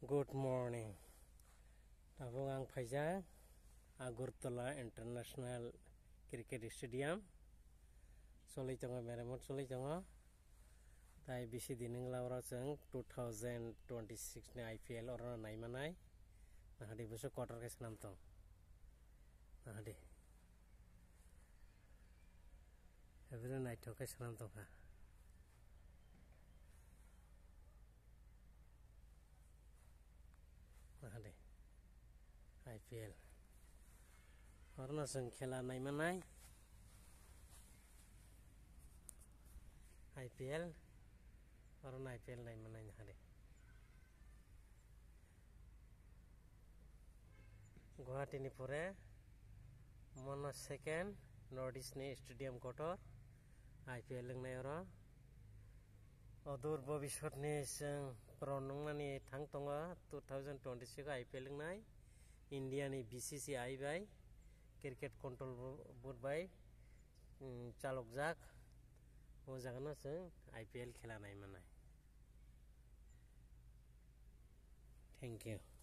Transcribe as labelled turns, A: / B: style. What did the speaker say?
A: Good morning. Tabung ang Faizan Agartala International Cricket Stadium. Solai tongo meramot solai tongo. Tai bisi dining laura jeng 2026 ni IPL orona naimanai. Nahadi buso quarter ke sanam tong. Nahadi. Every night ke sanam tong ha. Nahadi. IPL orona jeng khela naimanai. IPL orona IPL naimanai nahadi. Guwahati ni pore mono second Northeast ni stadium kotor IPL lengnai oro odur bobishot ni jeng pronungmani thang tongo 2026 IPL lengnai India ni BCCI bai cricket control board bai chalokjak o jagano jeng IPL khela naimanai. Thank you.